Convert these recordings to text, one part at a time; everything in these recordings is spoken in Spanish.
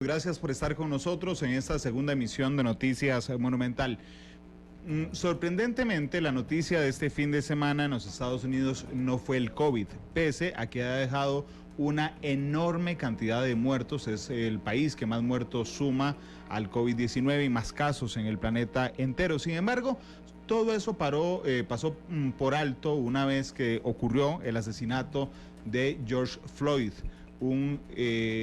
Gracias por estar con nosotros en esta segunda emisión de Noticias Monumental. Sorprendentemente, la noticia de este fin de semana en los Estados Unidos no fue el COVID, pese a que ha dejado una enorme cantidad de muertos. Es el país que más muertos suma al COVID-19 y más casos en el planeta entero. Sin embargo, todo eso pasó por alto una vez que ocurrió el asesinato de George Floyd, un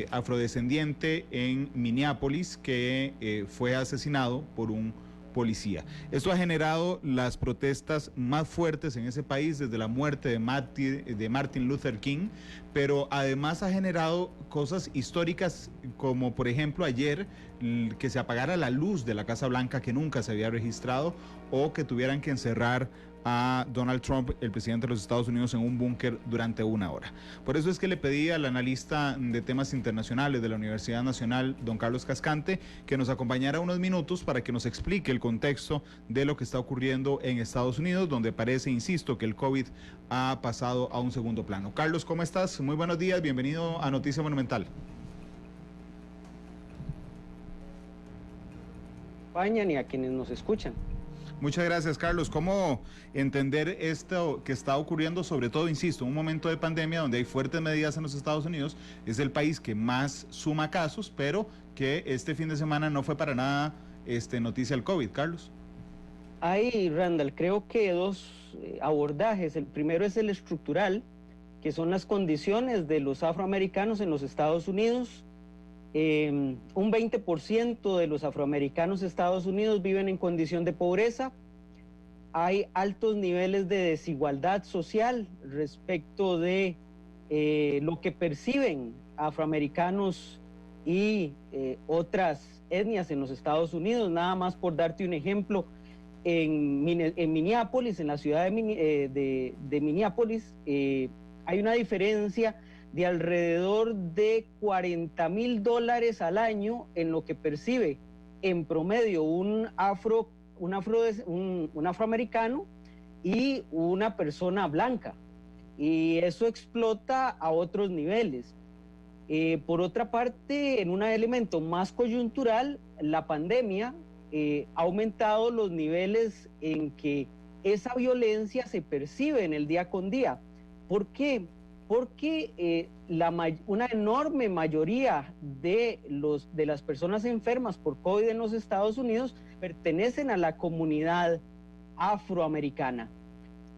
afrodescendiente en Minneapolis que fue asesinado por un policía. Esto ha generado las protestas más fuertes en ese país desde la muerte de Martin Luther King, pero además ha generado cosas históricas como por ejemplo ayer que se apagara la luz de la Casa Blanca, que nunca se había registrado, o que tuvieran que encerrar a Donald Trump, el presidente de los Estados Unidos, en un búnker durante una hora. Por eso es que le pedí al analista de temas internacionales de la Universidad Nacional, don Carlos Cascante, que nos acompañara unos minutos para que nos explique el contexto de lo que está ocurriendo en Estados Unidos, donde parece, insisto, que el COVID ha pasado a un segundo plano. Carlos, ¿cómo estás? Muy buenos días, bienvenido a Noticia Monumental. Ni a quienes nos escuchan. Muchas gracias, Carlos. ¿Cómo entender esto que está ocurriendo, sobre todo, insisto, en un momento de pandemia donde hay fuertes medidas en los Estados Unidos? Es el país que más suma casos, pero que este fin de semana no fue para nada noticia del COVID, Carlos. Hay, Randall, creo que dos abordajes. El primero es el estructural, que son las condiciones de los afroamericanos en los Estados Unidos. Un 20% de los afroamericanos de Estados Unidos viven en condición de pobreza. Hay altos niveles de desigualdad social respecto de lo que perciben afroamericanos y otras etnias en los Estados Unidos. Nada más por darte un ejemplo, en Minneapolis, en la ciudad de Minneapolis, hay una diferencia de alrededor de $40,000 al año en lo que percibe en promedio un afroamericano y una persona blanca, y eso explota a otros niveles. Por otra parte, en un elemento más coyuntural, la pandemia ha aumentado los niveles en que esa violencia se percibe en el día con día. ¿Por qué? Porque una enorme mayoría de las personas enfermas por COVID en los Estados Unidos pertenecen a la comunidad afroamericana.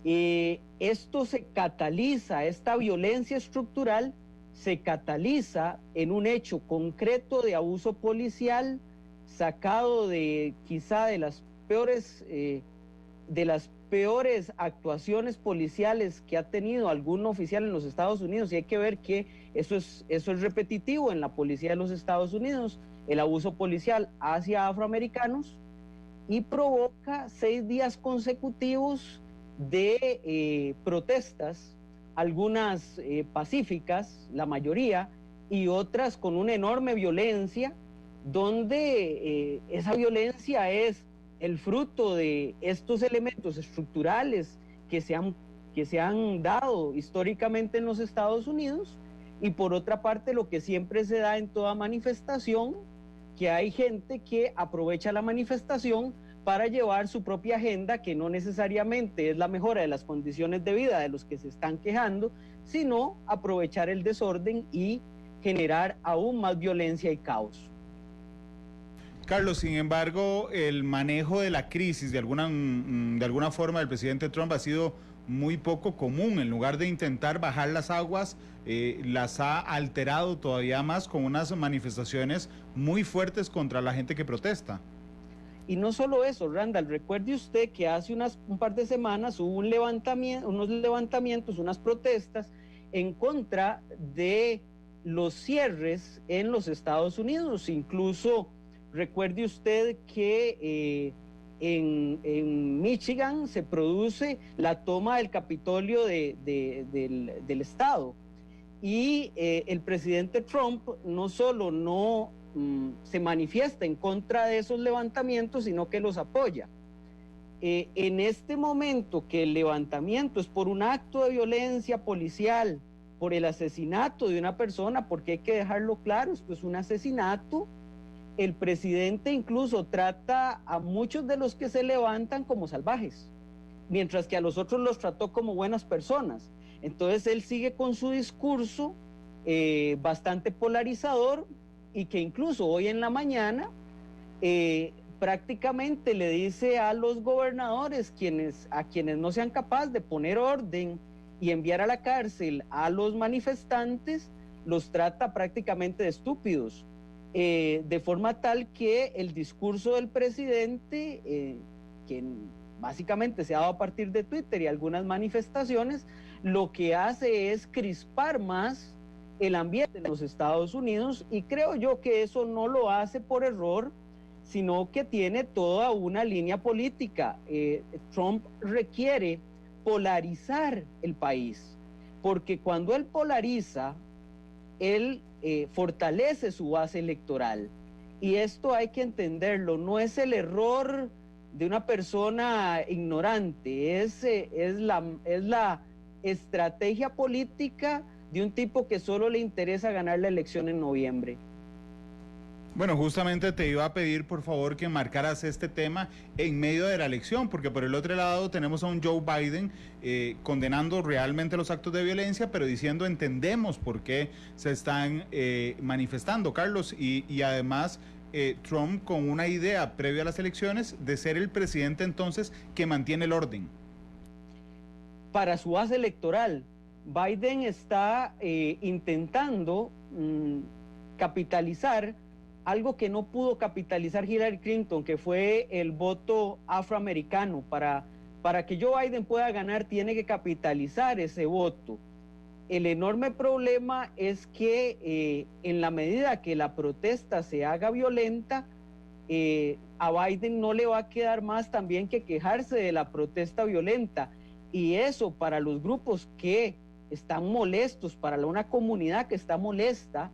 Esto se cataliza, esta violencia estructural se cataliza en un hecho concreto de abuso policial sacado de quizá de las peores actuaciones policiales que ha tenido algún oficial en los Estados Unidos, y hay que ver que eso es repetitivo en la policía de los Estados Unidos, el abuso policial hacia afroamericanos, y provoca 6 días consecutivos de protestas, algunas pacíficas, la mayoría, y otras con una enorme violencia, donde esa violencia es el fruto de estos elementos estructurales que se han dado históricamente en los Estados Unidos, y por otra parte lo que siempre se da en toda manifestación, que hay gente que aprovecha la manifestación para llevar su propia agenda, que no necesariamente es la mejora de las condiciones de vida de los que se están quejando, sino aprovechar el desorden y generar aún más violencia y caos. Carlos, sin embargo, el manejo de la crisis de alguna forma del presidente Trump ha sido muy poco común. En lugar de intentar bajar las aguas, las ha alterado todavía más con unas manifestaciones muy fuertes contra la gente que protesta. Y no solo eso, Randall, recuerde usted que hace un par de semanas hubo unos levantamientos, unas protestas en contra de los cierres en los Estados Unidos. Incluso recuerde usted que en Michigan se produce la toma del Capitolio del Estado, y el presidente Trump no solo no se manifiesta en contra de esos levantamientos, sino que los apoya. En este momento que el levantamiento es por un acto de violencia policial por el asesinato de una persona, porque hay que dejarlo claro, esto es un asesinato. El presidente incluso trata a muchos de los que se levantan como salvajes, mientras que a los otros los trató como buenas personas. Entonces él sigue con su discurso bastante polarizador, y que incluso hoy en la mañana prácticamente le dice a los gobernadores, a quienes no sean capaces de poner orden y enviar a la cárcel a los manifestantes, los trata prácticamente de estúpidos, de forma tal que el discurso del presidente, que básicamente se ha dado a partir de Twitter y algunas manifestaciones, lo que hace es crispar más el ambiente en los Estados Unidos, y creo yo que eso no lo hace por error, sino que tiene toda una línea política. Trump requiere polarizar el país, porque cuando él polariza, él fortalece su base electoral, y esto hay que entenderlo, no es el error de una persona ignorante, es la estrategia política de un tipo que solo le interesa ganar la elección en noviembre. Bueno, justamente te iba a pedir por favor que marcaras este tema en medio de la elección, porque por el otro lado tenemos a un Joe Biden condenando realmente los actos de violencia, pero diciendo entendemos por qué se están manifestando, Carlos, y además Trump con una idea previa a las elecciones de ser el presidente entonces que mantiene el orden. Para su base electoral, Biden está intentando capitalizar algo que no pudo capitalizar Hillary Clinton, que fue el voto afroamericano. Para que Joe Biden pueda ganar, tiene que capitalizar ese voto. El enorme problema es que en la medida que la protesta se haga violenta, a Biden no le va a quedar más también que quejarse de la protesta violenta. Y eso, para los grupos que están molestos, para una comunidad que está molesta,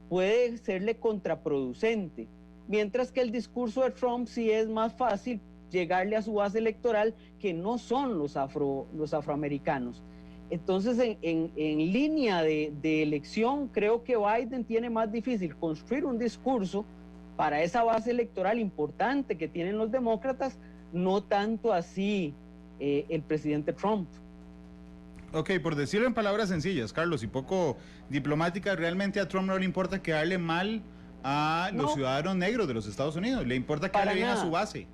puede serle contraproducente. Mientras que el discurso de Trump sí es más fácil llegarle a su base electoral, que no son los afroamericanos. Entonces, en línea de elección, creo que Biden tiene más difícil construir un discurso para esa base electoral importante que tienen los demócratas, no tanto así el presidente Trump. Ok, por decirlo en palabras sencillas, Carlos, y poco diplomáticas, realmente a Trump no le importa quedarle mal a los ciudadanos negros de los Estados Unidos, le importa quedarle bien a su base.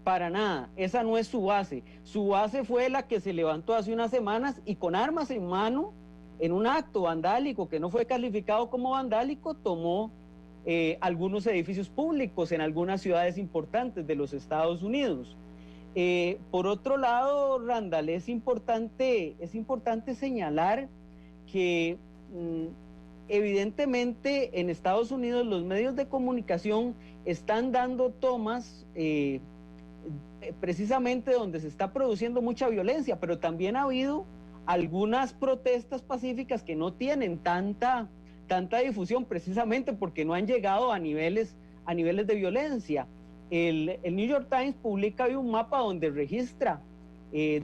Para nada, esa no es su base. Su base fue la que se levantó hace unas semanas y con armas en mano, en un acto vandálico que no fue calificado como vandálico, tomó algunos edificios públicos en algunas ciudades importantes de los Estados Unidos. Por otro lado, Randall, es importante señalar que evidentemente en Estados Unidos los medios de comunicación están dando tomas precisamente donde se está produciendo mucha violencia, pero también ha habido algunas protestas pacíficas que no tienen tanta difusión, precisamente porque no han llegado a niveles de violencia. El New York Times publica hoy un mapa donde registra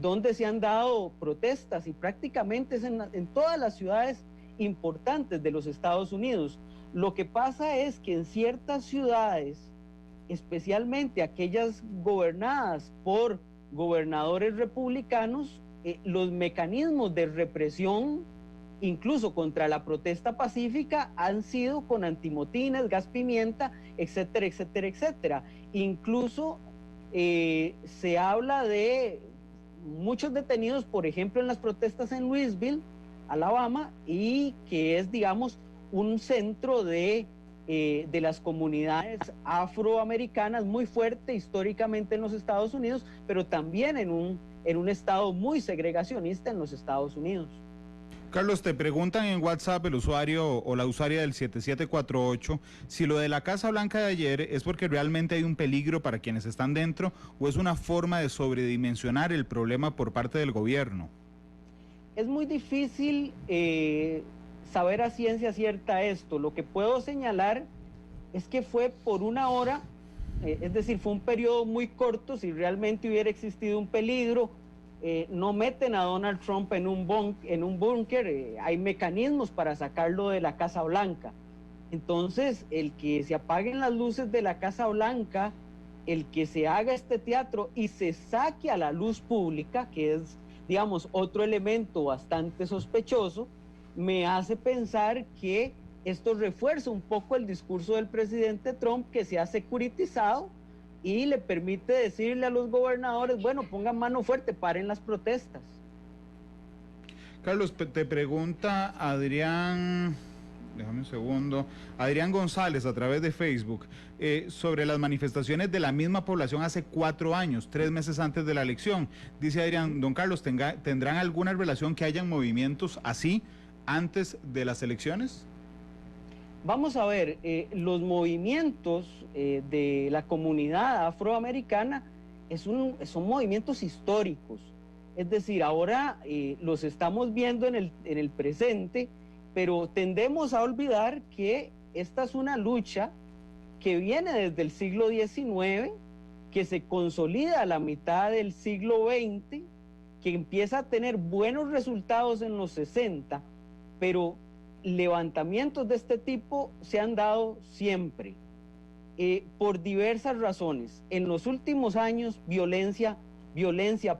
donde se han dado protestas, y prácticamente es en todas las ciudades importantes de los Estados Unidos. Lo que pasa es que en ciertas ciudades, especialmente aquellas gobernadas por gobernadores republicanos, los mecanismos de represión, incluso contra la protesta pacífica, han sido con antimotines, gas pimienta, etcétera, etcétera, etcétera. Incluso se habla de muchos detenidos, por ejemplo, en las protestas en Louisville, Alabama, y que es, digamos, un centro de las comunidades afroamericanas muy fuerte históricamente en los Estados Unidos, pero también en un estado muy segregacionista en los Estados Unidos. Carlos, te preguntan en WhatsApp el usuario o la usuaria del 7748 si lo de la Casa Blanca de ayer es porque realmente hay un peligro para quienes están dentro o es una forma de sobredimensionar el problema por parte del gobierno. Es muy difícil saber a ciencia cierta esto. Lo que puedo señalar es que fue por una hora, es decir, fue un periodo muy corto. Si realmente hubiera existido un peligro, no meten a Donald Trump en un búnker, hay mecanismos para sacarlo de la Casa Blanca. Entonces, el que se apaguen las luces de la Casa Blanca, el que se haga este teatro y se saque a la luz pública, que es, digamos, otro elemento bastante sospechoso, me hace pensar que esto refuerza un poco el discurso del presidente Trump, que se ha securitizado y le permite decirle a los gobernadores, bueno, pongan mano fuerte, paren las protestas. Carlos, te pregunta Adrián, déjame un segundo, Adrián González a través de Facebook, sobre las manifestaciones de la misma población hace 4 años, 3 meses antes de la elección. Dice Adrián, don Carlos, ¿tendrán alguna relación que hayan movimientos así antes de las elecciones? Vamos a ver, los movimientos de la comunidad afroamericana son movimientos históricos. Es decir, ahora los estamos viendo en el presente, pero tendemos a olvidar que esta es una lucha que viene desde el siglo XIX, que se consolida a la mitad del siglo XX, que empieza a tener buenos resultados en los 60, pero levantamientos de este tipo se han dado siempre, por diversas razones. En los últimos años, violencia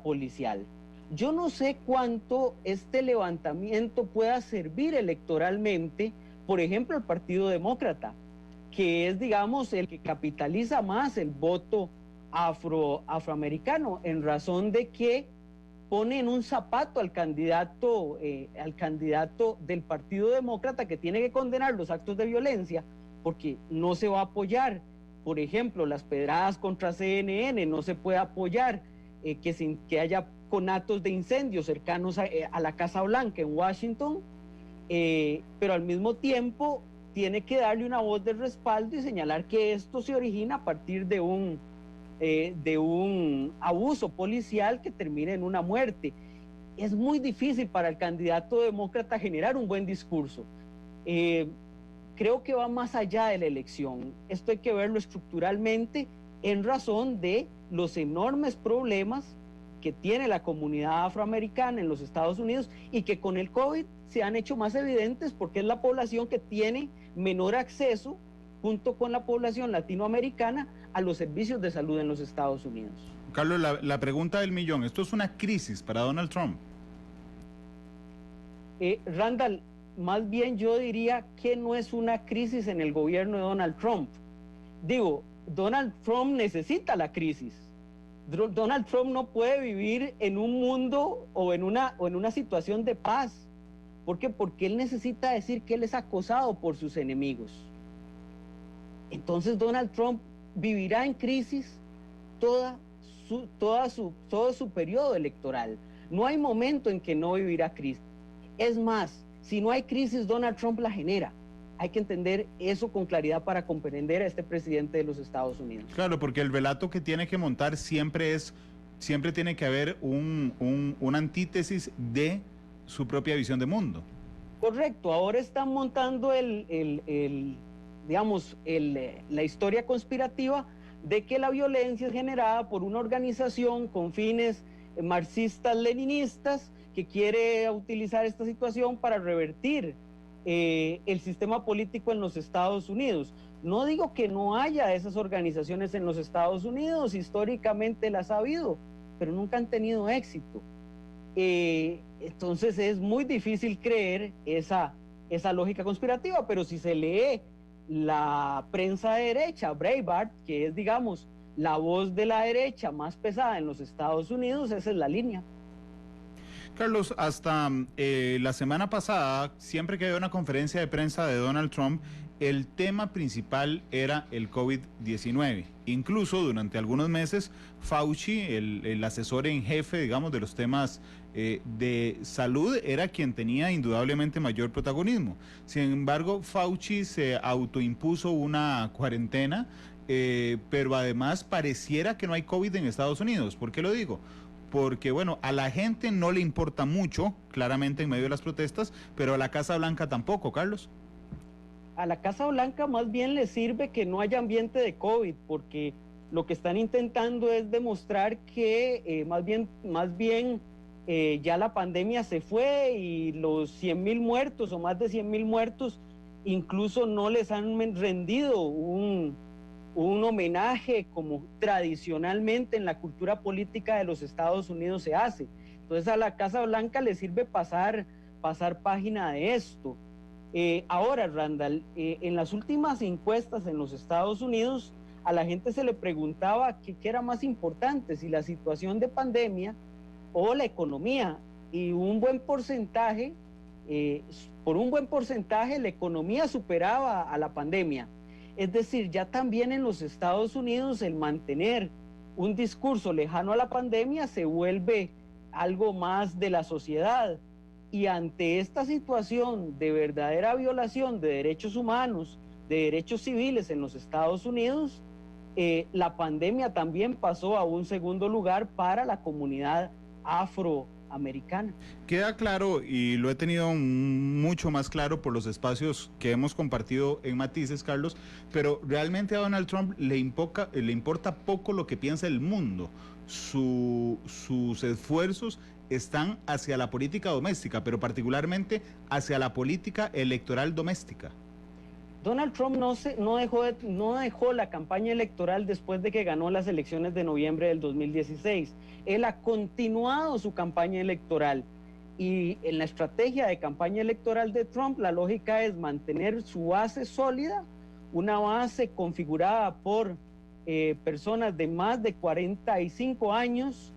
policial. Yo no sé cuánto este levantamiento pueda servir electoralmente, por ejemplo, el Partido Demócrata, que es, digamos, el que capitaliza más el voto afroamericano, en razón de que pone en un zapato al candidato del Partido Demócrata, que tiene que condenar los actos de violencia, porque no se va a apoyar, por ejemplo, las pedradas contra CNN, no se puede apoyar que haya conatos de incendios cercanos a la Casa Blanca en Washington, pero al mismo tiempo tiene que darle una voz de respaldo y señalar que esto se origina a partir de un abuso policial que termina en una muerte. Es muy difícil para el candidato demócrata generar un buen discurso. Creo que va más allá de la elección. Esto hay que verlo estructuralmente en razón de los enormes problemas que tiene la comunidad afroamericana en los Estados Unidos y que con el COVID se han hecho más evidentes, porque es la población que tiene menor acceso, junto con la población latinoamericana, a los servicios de salud en los Estados Unidos. Carlos, la pregunta del millón, ¿esto es una crisis para Donald Trump? Randall, más bien yo diría que no es una crisis en el gobierno de Donald Trump. Digo, Donald Trump necesita la crisis. Donald Trump no puede vivir en un mundo o en una situación de paz. ¿Por qué? Porque él necesita decir que él es acosado por sus enemigos. Entonces Donald Trump vivirá en crisis todo su periodo electoral. No hay momento en que no vivirá crisis. Es más, si no hay crisis, Donald Trump la genera. Hay que entender eso con claridad para comprender a este presidente de los Estados Unidos. Claro, porque el relato que tiene que montar siempre tiene que haber una antítesis de su propia visión de mundo. Correcto, ahora están montando la historia conspirativa de que la violencia es generada por una organización con fines marxistas-leninistas que quiere utilizar esta situación para revertir el sistema político en los Estados Unidos. No digo que no haya esas organizaciones en los Estados Unidos, históricamente las ha habido, pero nunca han tenido éxito. Entonces es muy difícil creer esa lógica conspirativa, pero si se lee la prensa de derecha, Breitbart, que es, digamos, la voz de la derecha más pesada en los Estados Unidos, esa es la línea. Carlos, hasta la semana pasada, siempre que había una conferencia de prensa de Donald Trump, el tema principal era el COVID-19. Incluso durante algunos meses, Fauci, el asesor en jefe, digamos, de los temas de salud, era quien tenía indudablemente mayor protagonismo. Sin embargo, Fauci se autoimpuso una cuarentena, pero además pareciera que no hay COVID en Estados Unidos. ¿Por qué lo digo? Porque, bueno, a la gente no le importa mucho, claramente en medio de las protestas, pero a la Casa Blanca tampoco, Carlos. A la Casa Blanca más bien le sirve que no haya ambiente de COVID, porque lo que están intentando es demostrar que más bien ya la pandemia se fue y los 100.000 muertos o más de 100.000 muertos incluso no les han rendido un homenaje como tradicionalmente en la cultura política de los Estados Unidos se hace. Entonces a la Casa Blanca le sirve pasar página de esto. Ahora, Randall, en las últimas encuestas en los Estados Unidos, a la gente se le preguntaba qué era más importante, si la situación de pandemia o la economía, y un buen porcentaje, por un buen porcentaje, la economía superaba a la pandemia. Es decir, ya también en los Estados Unidos el mantener un discurso lejano a la pandemia se vuelve algo más de la sociedad. Y ante esta situación de verdadera violación de derechos humanos, de derechos civiles en los Estados Unidos, la pandemia también pasó a un segundo lugar para la comunidad afroamericana. Queda claro, y lo he tenido mucho más claro por los espacios que hemos compartido en Matices, Carlos, pero realmente a Donald Trump le importa poco lo que piensa el mundo. Sus esfuerzos están hacia la política doméstica, pero particularmente hacia la política electoral doméstica. Donald Trump no dejó la campaña electoral después de que ganó las elecciones de noviembre del 2016. Él ha continuado su campaña electoral y en la estrategia de campaña electoral de Trump la lógica es mantener su base sólida, una base configurada por personas de más de 45 años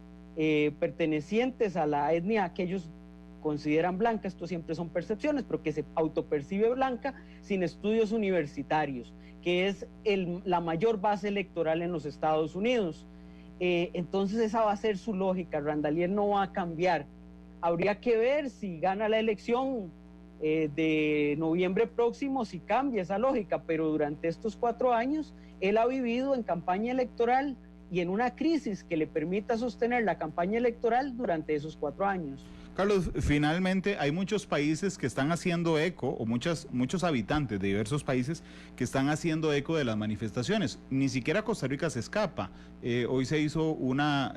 pertenecientes a la etnia que ellos consideran blanca, esto siempre son percepciones, pero que se autopercibe blanca sin estudios universitarios, que es la mayor base electoral en los Estados Unidos. Entonces esa va a ser su lógica, Randall, y él no va a cambiar. Habría que ver si gana la elección de noviembre próximo, si cambia esa lógica, pero durante estos 4 años él ha vivido en campaña electoral y en una crisis que le permita sostener la campaña electoral durante esos 4 años. Carlos, finalmente hay muchos países que están haciendo eco, o muchos habitantes de diversos países que están haciendo eco de las manifestaciones. Ni siquiera Costa Rica se escapa. Hoy se hizo una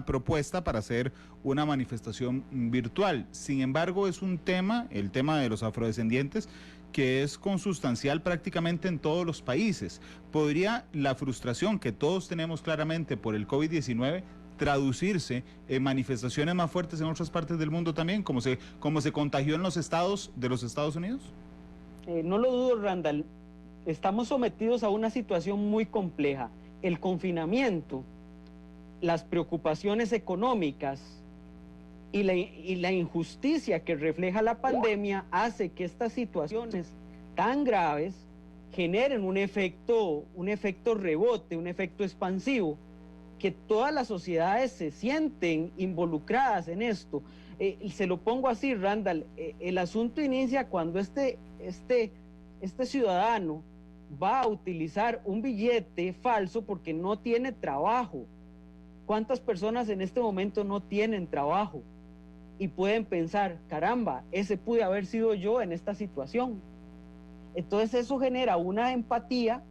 propuesta para hacer una manifestación virtual. Sin embargo, es un tema, el tema de los afrodescendientes, que es consustancial prácticamente en todos los países. ¿Podría la frustración que todos tenemos claramente por el COVID-19 traducirse en manifestaciones más fuertes en otras partes del mundo también, como se contagió en los estados de los Estados Unidos? No lo dudo, Randall. Estamos sometidos a una situación muy compleja. El confinamiento, las preocupaciones económicas y la injusticia que refleja la pandemia hace que estas situaciones tan graves generen un efecto rebote, un efecto expansivo, que todas las sociedades se sienten involucradas en esto. Se lo pongo así, Randall, el asunto inicia cuando este ciudadano va a utilizar un billete falso porque no tiene trabajo. ¿Cuántas personas en este momento no tienen trabajo? Y pueden pensar, caramba, ese pude haber sido yo en esta situación. Entonces eso genera una empatía,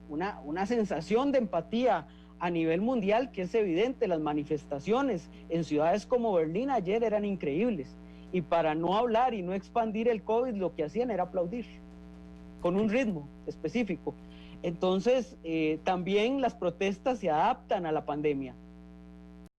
una sensación de empatía a nivel mundial que es evidente. Las manifestaciones en ciudades como Berlín ayer eran increíbles, y para no hablar y no expandir el COVID, lo que hacían era aplaudir con un ritmo específico. Entonces también las protestas se adaptan a la pandemia.